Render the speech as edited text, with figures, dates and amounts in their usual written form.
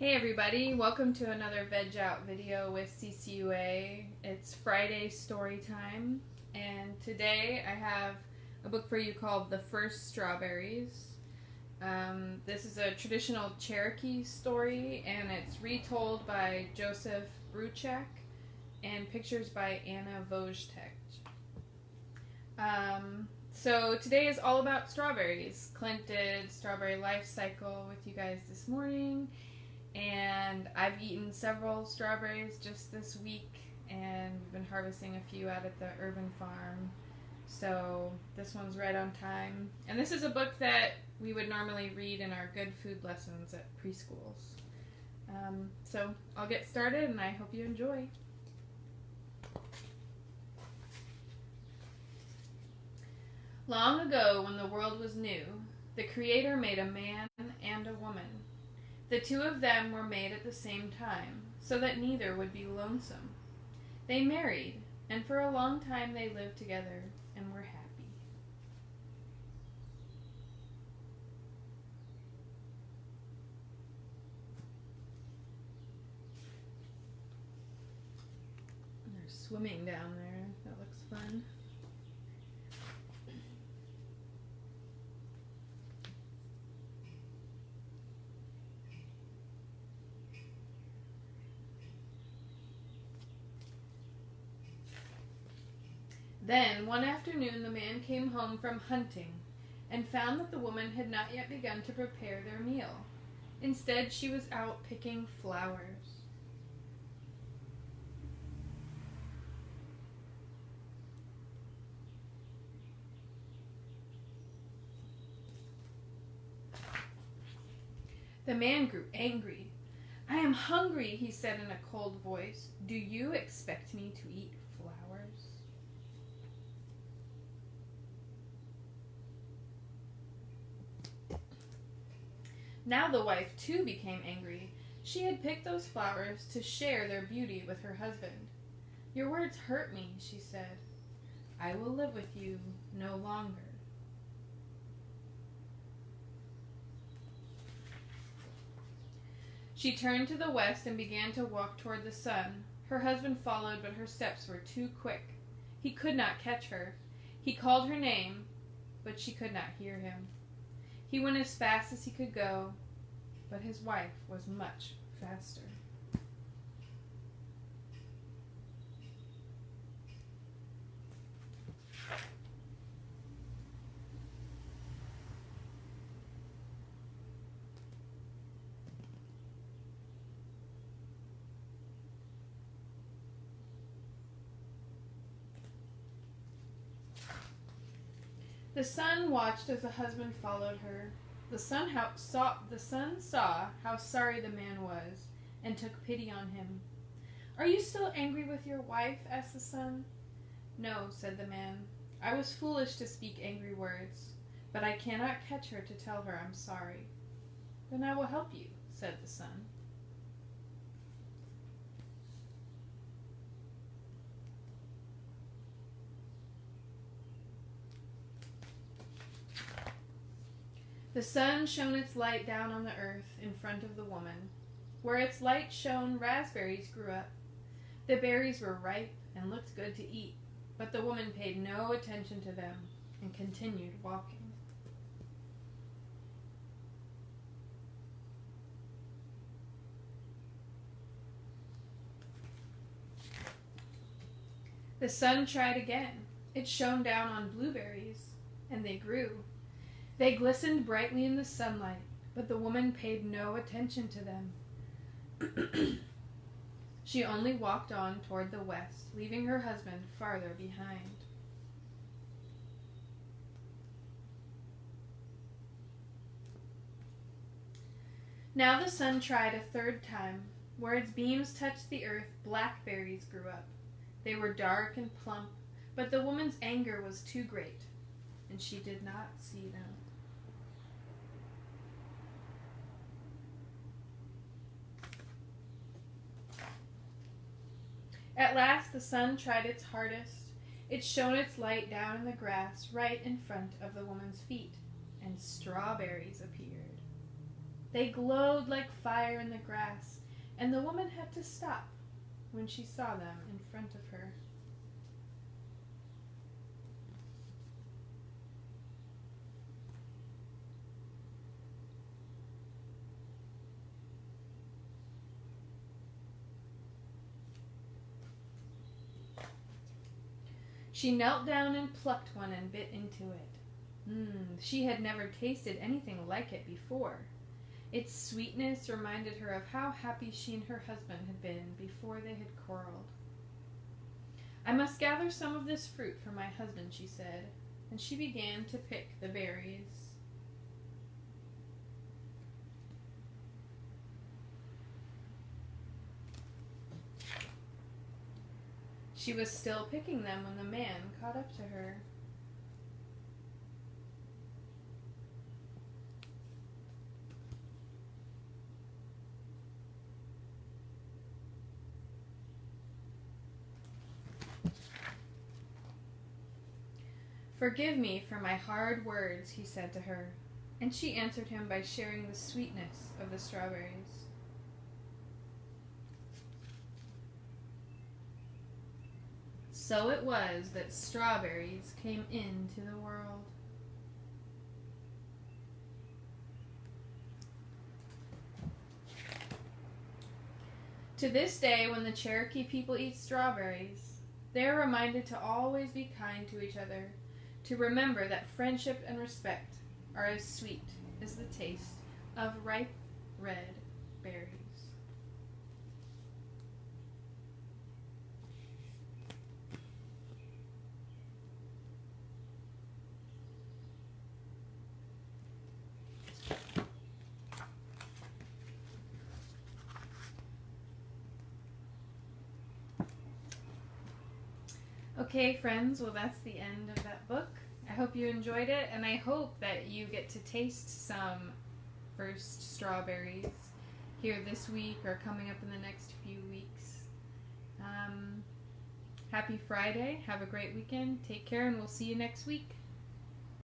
Hey everybody, welcome to another Veg Out video with CCUA. It's Friday story time, and today I have a book for you called The First Strawberries. This is a traditional Cherokee story, and it's retold by Joseph Bruchac and pictures by Anna Vojtech. So today is all about strawberries. Clint did Strawberry Life Cycle with you guys this morning. And I've eaten several strawberries just this week, and we've been harvesting a few out at the urban farm. So this one's right on time. And this is a book that we would normally read in our good food lessons at preschools. So I'll get started, and I hope you enjoy. Long ago, when the world was new, the Creator made a man and a woman. The two of them were made at the same time, so that neither would be lonesome. They married, and for a long time they lived together and were happy. And they're swimming down there. That looks fun. Then, one afternoon, the man came home from hunting and found that the woman had not yet begun to prepare their meal. Instead, she was out picking flowers. The man grew angry. "I am hungry," he said in a cold voice. "Do you expect me to eat flowers?" Now the wife, too, became angry. She had picked those flowers to share their beauty with her husband. "Your words hurt me," she said. "I will live with you no longer." She turned to the west and began to walk toward the sun. Her husband followed, but her steps were too quick. He could not catch her. He called her name, but she could not hear him. He went as fast as he could go, but his wife was much faster. The sun watched as the husband followed her. The sun saw how sorry the man was and took pity on him. "Are you still angry with your wife?" asked the sun. "No," said the man. "I was foolish to speak angry words, but I cannot catch her to tell her I'm sorry." "Then I will help you," said the sun. The sun shone its light down on the earth in front of the woman. Where its light shone, raspberries grew up. The berries were ripe and looked good to eat, but the woman paid no attention to them and continued walking. The sun tried again. It shone down on blueberries, and they grew. They glistened brightly in the sunlight, but the woman paid no attention to them. She only walked on toward the west, leaving her husband farther behind. Now the sun tried a third time. Where its beams touched the earth, blackberries grew up. They were dark and plump, but the woman's anger was too great, and she did not see them. At last the sun tried its hardest. It shone its light down in the grass right in front of the woman's feet, and strawberries appeared. They glowed like fire in the grass, and the woman had to stop when she saw them in front of her. She knelt down and plucked one and bit into it. She had never tasted anything like it before. Its sweetness reminded her of how happy she and her husband had been before they had quarreled. "I must gather some of this fruit for my husband," she said, and she began to pick the berries. She was still picking them when the man caught up to her. "Forgive me for my hard words," he said to her, and she answered him by sharing the sweetness of the strawberries. So it was that strawberries came into the world. To this day, when the Cherokee people eat strawberries, they are reminded to always be kind to each other, to remember that friendship and respect are as sweet as the taste of ripe red berries. Okay, friends, well, that's the end of that book. I hope you enjoyed it, and I hope that you get to taste some first strawberries here this week or coming up in the next few weeks. Happy Friday. Have a great weekend. Take care, and we'll see you next week.